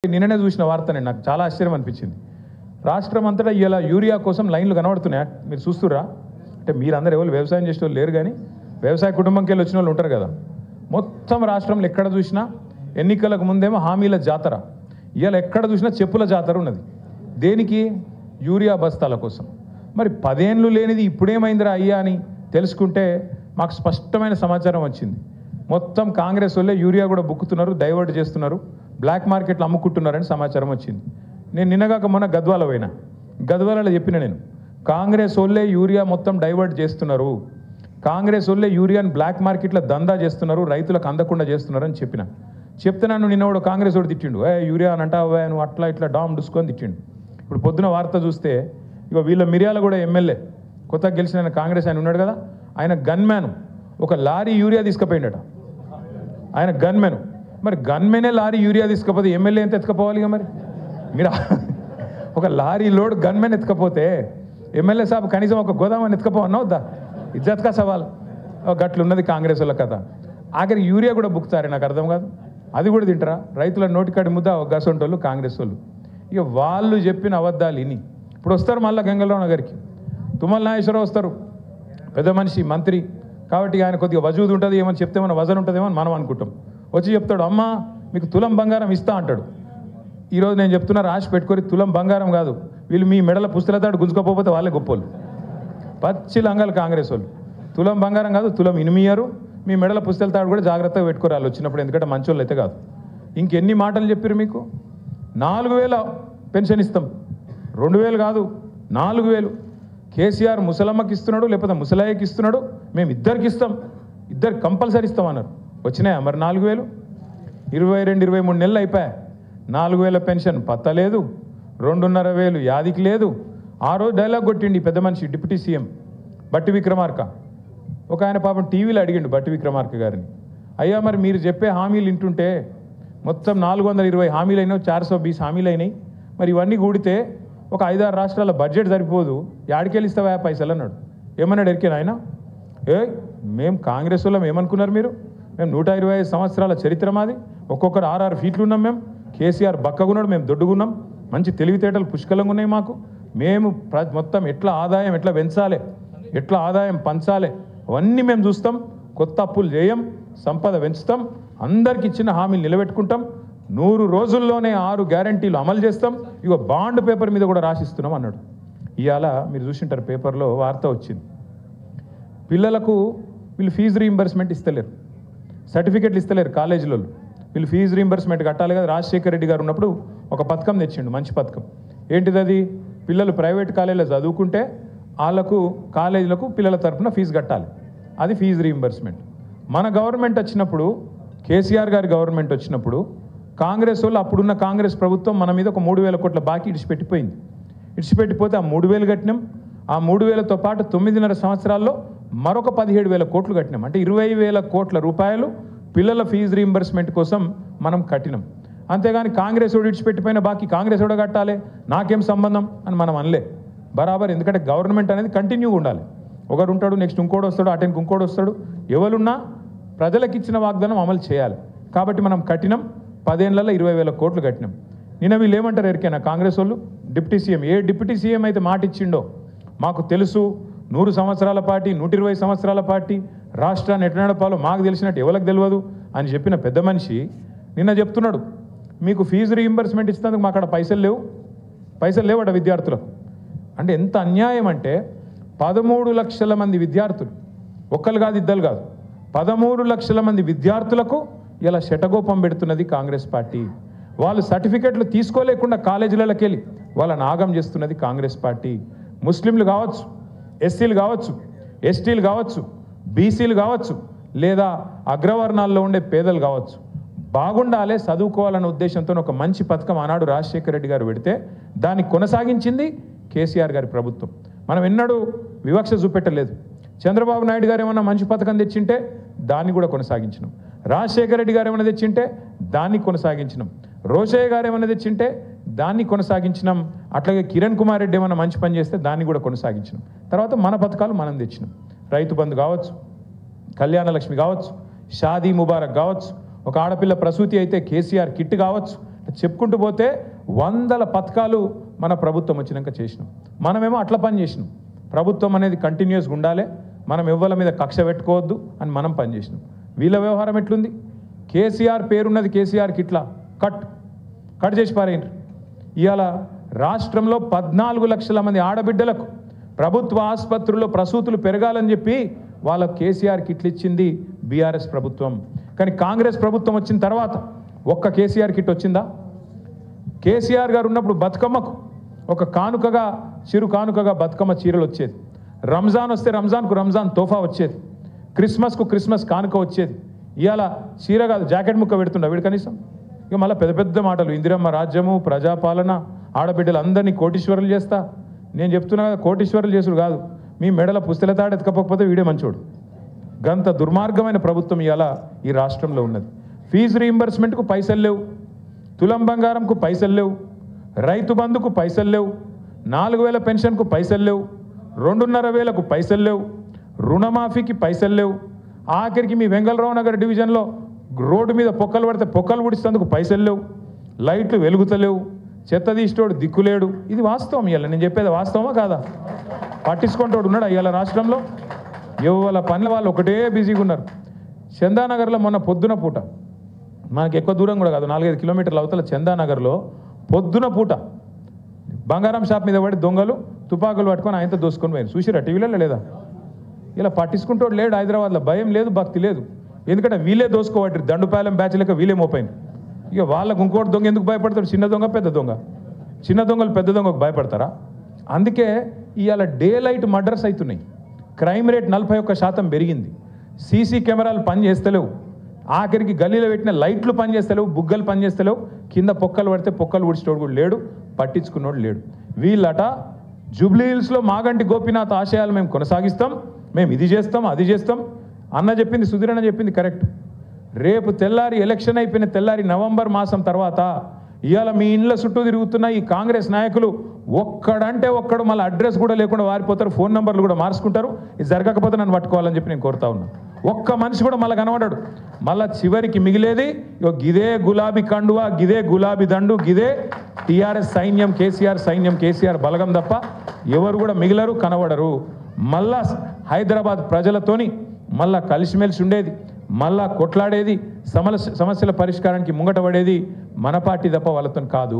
నిన్ననే చూసిన వార్తనే నాకు చాలా ఆశ్చర్యం అనిపించింది. రాష్ట్రం అంతటా ఇలా యూరియా కోసం లైన్లు కనబడుతున్నాయి. మీరు చూస్తురా అంటే మీరందరూ ఎవరు వ్యవసాయం చేసే వాళ్ళు లేరు, కానీ వ్యవసాయ కుటుంబంకి వెళ్ళి వచ్చిన వాళ్ళు ఉంటారు కదా. మొత్తం రాష్ట్రంలో ఎక్కడ చూసినా ఎన్నికలకు ముందేమో హామీల జాతర, ఇవాళ ఎక్కడ చూసినా చెప్పుల జాతర ఉన్నది. దేనికి? యూరియా బస్తాల కోసం. మరి 10 ఏళ్ళు లేనిది ఇప్పుడేమైందిరా అయ్యా అని తెలుసుకుంటే మాకు స్పష్టమైన సమాచారం వచ్చింది. మొత్తం కాంగ్రెస్ వాళ్ళే యూరియా కూడా బుక్కుతున్నారు, డైవర్ట్ చేస్తున్నారు, బ్లాక్ మార్కెట్లో అమ్ముకుంటున్నారని సమాచారం వచ్చింది. నేను నిన్నగాక మొన్న గద్వాల పోయినా. గద్వాలలో చెప్పిన నేను, కాంగ్రెస్ వాళ్ళే యూరియా మొత్తం డైవర్ట్ చేస్తున్నారు, కాంగ్రెస్ వాళ్ళే యూరియాని బ్లాక్ మార్కెట్లో దందా చేస్తున్నారు, రైతులకు అందకుండా చేస్తున్నారు అని చెప్పిన. చెప్తే నన్ను నిన్నవాడు కాంగ్రెస్ వాడు తిట్టిండు, యూరియా అని అంటావా నువ్వు, అట్లా ఇట్లా డామ్ డుసుకొని తిట్టిండు. ఇప్పుడు పొద్దున వార్త చూస్తే ఇక వీళ్ళ మిర్యాల కూడా ఎమ్మెల్యే కొత్తగా గెలిచిన కాంగ్రెస్ ఆయన ఉన్నాడు కదా, ఆయన గన్మ్యాన్ ఒక లారీ యూరియా తీసుకుపోయిండట. ఆయన గన్మెన్. మరి గన్మెనే లారీ యూరియా తీసుకపోతే ఎమ్మెల్యే ఎంత ఎత్తుకపోవాలి? ఇక మరి మీరు ఒక లారీ లోడ్ గన్మెన్ ఎత్తుకపోతే ఎమ్మెల్యే సాబ్ కనీసం ఒక గోదామని ఎత్తుకపోవన్నా వద్దా? ఇజ్జత్కా సవాల్. గట్లున్నది కాంగ్రెస్ వాళ్ళ కథ. ఆఖరి యూరియా కూడా బుక్తారే, నాకు అర్థం కాదు. అది కూడా తింటారా? రైతుల నోటికాడి ముద్ద గసంటోళ్ళు కాంగ్రెస్ వాళ్ళు. ఇక వాళ్ళు చెప్పిన అబద్ధాలు ఇని ఇప్పుడు వస్తారు మళ్ళీ గంగలరావు నగర్కి, తుమ్మల నాగేశ్వరరావు వస్తారు, పెద్ద మనిషి మంత్రి కాబట్టి ఆయన కొద్దిగా వజూదు ఉంటుంది, ఏమని చెప్తే మన వజన్ ఉంటుందేమో అని మనం అనుకుంటాం. వచ్చి చెప్తాడు, అమ్మ మీకు తులం బంగారం ఇస్తా అంటాడు. ఈరోజు నేను చెప్తున్నా, రాసి పెట్టుకొని తులం బంగారం కాదు, వీళ్ళు మీ మెడల పుస్తలతాడు గుంజుకోకపోతే వాళ్ళే గొప్పోళ్ళు. పచ్చి లంగాలు కాంగ్రెస్ వాళ్ళు. తులం బంగారం కాదు, తులం ఇనిమియారు, మీ మెడల పుస్తలతాడు కూడా జాగ్రత్తగా పెట్టుకోరాలి వచ్చినప్పుడు, ఎందుకంటే మంచోళ్ళు అయితే కాదు. ఇంకెన్ని మాటలు చెప్పారు మీకు? 4000 పెన్షన్ ఇస్తాం, 2000 కాదు 4000. కేసీఆర్ ముసలమ్మకి ఇస్తున్నాడు, లేకపోతే ముసలాయకి ఇస్తున్నాడు, మేము ఇద్దరికి ఇస్తాం, ఇద్దరు కంపల్సరీ ఇస్తామన్నారు. వచ్చినాయా మరి 4000? 22-23 నెలలు అయిపోయాయి. 4000 పెన్షన్ పత్తలేదు, 2,500 యాదికి లేదు. ఆ రోజు డైలాగ్ కొట్టిండి పెద్ద మనిషి డిప్యూటీ సీఎం బట్టి విక్రమార్క. ఒక ఆయన పాపం టీవీలో అడిగిండు బట్టి విక్రమార్క గారిని, అయ్యా మరి మీరు చెప్పే హామీలు వింటుంటే మొత్తం 420 హామీలు అయినాయి, 420 హామీలు అయినాయి, మరి ఇవన్నీ కూడితే ఒక 5-6 రాష్ట్రాల బడ్జెట్ సరిపోదు, యాడికెళ్ళి ఇస్తావా పైసలు అన్నాడు. ఏమన్నాడు ఎరికేనా ఆయన? మేము కాంగ్రెస్ వాళ్ళం ఏమనుకున్నారు మీరు? మేము 125 సంవత్సరాల చరిత్ర మాది, ఒక్కొక్కరు 6 ఫీట్లు ఉన్నాం మేము. కేసీఆర్ బక్కగున్నాడు, మేము దొడ్డుగున్నాం, మంచి తెలివితేటలు పుష్కలంగా ఉన్నాయి మాకు. మేము మొత్తం ఎట్లా ఆదాయం ఎట్లా పెంచాలి, ఎట్లా ఆదాయం పంచాలి అవన్నీ మేము చూస్తాం. కొత్త అప్పులు చేయం, సంపద పెంచుతాం, అందరికి ఇచ్చిన హామీలు నిలబెట్టుకుంటాం, 100 రోజుల్లోనే 6 గ్యారంటీలు అమలు చేస్తాం, ఇగో బాండ్ పేపర్ మీద కూడా రాసిస్తున్నాం అన్నాడు. ఇవాళ మీరు చూసింటారు పేపర్లో వార్త వచ్చింది, పిల్లలకు వీళ్ళు ఫీజు రీయింబర్స్మెంట్ ఇస్తలేరు, సర్టిఫికెట్లు ఇస్తలేరు కాలేజీలో. వీళ్ళు ఫీజు రీయింబర్స్మెంట్ కట్టాలి కదా. రాజశేఖర రెడ్డి గారు ఉన్నప్పుడు ఒక పథకం తెచ్చిండు, మంచి పథకం. ఏంటిది అది? పిల్లలు ప్రైవేట్ కాలేజీలో చదువుకుంటే వాళ్ళకు కాలేజీలకు పిల్లల తరఫున ఫీజు కట్టాలి, అది ఫీజు రీయింబర్స్మెంట్. మన గవర్నమెంట్ వచ్చినప్పుడు, కేసీఆర్ గారి గవర్నమెంట్ వచ్చినప్పుడు కాంగ్రెస్ వాళ్ళు, అప్పుడున్న కాంగ్రెస్ ప్రభుత్వం మన మీద ఒక 3,000 కోట్ల బాకీ ఇడిచిపెట్టిపోయింది. ఇడిచిపెట్టిపోతే ఆ 3,000 కట్టినాం. ఆ 3,000తో పాటు 9.5 సంవత్సరాల్లో మరొక 17,000 కోట్లు కట్టినాం. అంటే 20,000 కోట్ల రూపాయలు పిల్లల ఫీజు రీయింబర్స్మెంట్ కోసం మనం కట్టినాం. అంతేగాని కాంగ్రెస్ వాడు ఇడిచిపెట్టిపోయిన బాకీ కాంగ్రెస్ వాడు కట్టాలి, నాకేం సంబంధం అని మనం అనలే. బరాబర్. ఎందుకంటే గవర్నమెంట్ అనేది కంటిన్యూగా ఉండాలి. ఒకరు ఉంటాడు, నెక్స్ట్ ఇంకోటి వస్తాడు, అటెంకి ఇంకోటి వస్తాడు, ఎవరున్నా ప్రజలకు ఇచ్చిన వాగ్దానం అమలు చేయాలి. కాబట్టి మనం కట్టినాం, 10 ఏళ్లలో 20,000 కోట్లు కట్టినాం. నిన్న వీళ్ళు ఏమంటారు ఎరికైనా కాంగ్రెస్ వాళ్ళు? డిప్యూటీ సీఎం, ఏ డిప్యూటీ సీఎం అయితే మాట ఇచ్చిండో మాకు తెలుసు, 100 సంవత్సరాల పార్టీ, 120 సంవత్సరాల పార్టీ, రాష్ట్రాన్ని ఎట్లా నడపాలో మాకు తెలిసినట్టు ఎవరికి తెలియదు అని చెప్పిన పెద్ద మనిషి నిన్న చెప్తున్నాడు, మీకు ఫీజు రీయింబర్స్మెంట్ ఇస్తున్నందుకు మా అక్కడ పైసలు లేవట విద్యార్థులకు. అంటే ఎంత అన్యాయం అంటే 13 లక్షల మంది విద్యార్థులు, ఒక్కరు కాదు ఇద్దరు కాదు, 13 లక్షల మంది విద్యార్థులకు ఇలా శటగోపం పెడుతున్నది కాంగ్రెస్ పార్టీ. వాళ్ళు సర్టిఫికెట్లు తీసుకోలేకుండా కాలేజీలకి వెళ్ళి వాళ్ళని ఆగం చేస్తున్నది కాంగ్రెస్ పార్టీ. ముస్లింలు కావచ్చు, ఎస్సీలు కావచ్చు, ఎస్టీలు కావచ్చు, బీసీలు కావచ్చు, లేదా అగ్రవర్ణాల్లో ఉండే పేదలు కావచ్చు, బాగుండాలి, చదువుకోవాలన్న ఉద్దేశంతో ఒక మంచి పథకం ఆనాడు రాజశేఖర రెడ్డి గారు పెడితే దాన్ని కొనసాగించింది కేసీఆర్ గారి ప్రభుత్వం. మనం ఎన్నడూ వివక్ష చూపెట్టలేదు. చంద్రబాబు నాయుడు గారు ఏమన్నా మంచి పథకం తెచ్చింటే దాన్ని కూడా కొనసాగించినాం. రాజశేఖర రెడ్డి గారు ఏమైనా తెచ్చింటే దాన్ని కొనసాగించినాం. రోషయ్య గారు ఏమైనా తెచ్చింటే దాన్ని కొనసాగించినాం. అట్లాగే కిరణ్ కుమార్ రెడ్డి ఏమైనా మంచి పని చేస్తే దాన్ని కూడా కొనసాగించినాం. తర్వాత మన పథకాలు మనం తెచ్చినాం. రైతు బంధు కావచ్చు, కళ్యాణ లక్ష్మి కావచ్చు, షాదీ ముబారక్ కావచ్చు, ఒక ఆడపిల్ల ప్రసూతి అయితే కేసీఆర్ కిట్ కావచ్చు, చెప్పుకుంటూ పోతే వందల పథకాలు మన ప్రభుత్వం వచ్చినాక చేసినాం. మనమేమో అట్లా పని చేసినాం. ప్రభుత్వం అనేది కంటిన్యూస్గా ఉండాలి, మనం ఎవ్వల మీద కక్ష పెట్టుకోవద్దు అని మనం పని చేసినాం. వీళ్ళ వ్యవహారం ఎట్లుంది? కేసీఆర్ పేరున్నది, కేసీఆర్కి ఇట్లా కట్ చేసి పారేయండి. ఇవాళ రాష్ట్రంలో 14 లక్షల మంది ఆడబిడ్డలకు ప్రభుత్వ ఆసుపత్రుల్లో ప్రసూతులు పెరగాలని చెప్పి వాళ్ళ కేసీఆర్ కిట్లు ఇచ్చింది బీఆర్ఎస్ ప్రభుత్వం. కానీ కాంగ్రెస్ ప్రభుత్వం వచ్చిన తర్వాత ఒక్క కేసీఆర్ కిట్ వచ్చిందా? కేసీఆర్ గారు ఉన్నప్పుడు బతుకమ్మకు ఒక కానుకగా, చిరు కానుకగా బతుకమ్మ చీరలు వచ్చేది. రంజాన్ వస్తే రంజాన్కు రంజాన్ తోఫా వచ్చేది. క్రిస్మస్కు క్రిస్మస్ కానుక వచ్చేది. ఇవాళ చీర కాదు, జాకెట్ ముక్క పెడుతుండ వీడు కనీసం. ఇక మళ్ళీ పెద్ద పెద్ద మాటలు, ఇందిరమ్మ రాజ్యము, ప్రజాపాలన, ఆడబిడ్డలు అందరినీ కోటీశ్వరులు చేస్తా. నేను చెప్తున్నా కదా, కోటీశ్వరులు చేసుడు కాదు, మీ మెడల పుస్తల తాడు ఎత్తుకపోతే వీడే మంచోడు. గంత దుర్మార్గమైన ప్రభుత్వం ఇవాళ ఈ రాష్ట్రంలో ఉన్నది. ఫీజు రీయింబర్స్మెంట్కు పైసలు లేవు, తులం బంగారంకు పైసలు లేవు, రైతు బంధుకు పైసలు లేవు, 4000 పెన్షన్కు పైసలు లేవు, 2500కు పైసలు లేవు, రుణమాఫీకి పైసలు లేవు. ఆఖరికి మీ వెంగళరావు నగర్ డివిజన్లో రోడ్డు మీద పొక్కలు పడితే పొక్కలు ఉడిస్తేందుకు పైసలు లేవు, లైట్లు వెలుగుతలేవు, చెత్త తీసేటోడు దిక్కులేడు. ఇది వాస్తవం. ఇవాళ నేను చెప్పేది వాస్తవమా కాదా? పట్టించుకుంటోడు ఉన్నాడు ఇవాళ రాష్ట్రంలో? ఎవరి పనుల వాళ్ళు ఒకటే బిజీగా ఉన్నారు. చందానగర్లో మొన్న పొద్దున పూట, మనకి ఎక్కువ దూరం కూడా కాదు, 4-5 కిలోమీటర్ల అవతల చందానగర్లో పొద్దున పూట బంగారం షాప్ మీద పడి దొంగలు తుపాకులు పట్టుకొని ఆయనతో దోసుకొని పోయారు. చూసిరా టీవీలో లేదా? ఇలా పట్టించుకుంటోడు లేడు హైదరాబాద్లో. భయం లేదు, భక్తి లేదు. ఎందుకంటే వీళ్ళే దోసుకోవట్రు, దండుపాలెం బ్యాచ్ లెక్క వీళ్ళే మోపోయింది. ఇక వాళ్ళకు ఇంకోటి దొంగ ఎందుకు భయపడతాడు? చిన్న దొంగ పెద్ద దొంగ. చిన్న దొంగలు పెద్ద దొంగకు భయపడతారా? అందుకే ఇవాళ డే లైట్ మర్డర్స్ అవుతున్నాయి. క్రైమ్ రేట్ 41% పెరిగింది. సీసీ కెమెరాలు పనిచేస్తలేవు. ఆఖరికి గల్లీలో పెట్టిన లైట్లు పనిచేస్తలేవు, బుగ్గలు పనిచేస్తలేవు. కింద పొక్కలు పడితే పొక్కలు ఊడ్చేటోడు కూడా లేడు, పట్టించుకున్నోడు లేడు. వీళ్ళట జూబ్లీ హిల్స్లో మాగంటి గోపీనాథ్ ఆశయాలు మేము కొనసాగిస్తాం, మేము ఇది చేస్తాం, అది చేస్తాం అన్న చెప్పింది, సుధీరన్న చెప్పింది కరెక్ట్. రేపు తెల్లారి ఎలక్షన్ అయిపోయిన తెల్లారి నవంబర్ మాసం తర్వాత ఇవాళ మీ ఇండ్ల చుట్టూ తిరుగుతున్న ఈ కాంగ్రెస్ నాయకులు ఒక్కడంటే ఒక్కడు మళ్ళీ అడ్రస్ కూడా లేకుండా వారిపోతారు, ఫోన్ నెంబర్లు కూడా మార్చుకుంటారు. ఇది జరగకపోతే నన్ను పట్టుకోవాలని చెప్పి నేను కోరుతా ఉన్నా. ఒక్క మనిషి కూడా మళ్ళీ కనబడాడు. మళ్ళీ చివరికి మిగిలేది గిదే గులాబీ కండువా, గిదే గులాబీ దండు, గిదే టీఆర్ఎస్ సైన్యం, కేసీఆర్ సైన్యం, కేసీఆర్ బలగం తప్ప ఎవరు కూడా మిగిలరు, కనబడరు. మళ్ళా హైదరాబాద్ ప్రజలతోని మళ్ళా కలిసిమెలిసి ఉండేది, మళ్ళా కొట్లాడేది, సమస్యల పరిష్కారానికి ముంగట పడేది మన పార్టీ తప్ప వాళ్ళతో కాదు.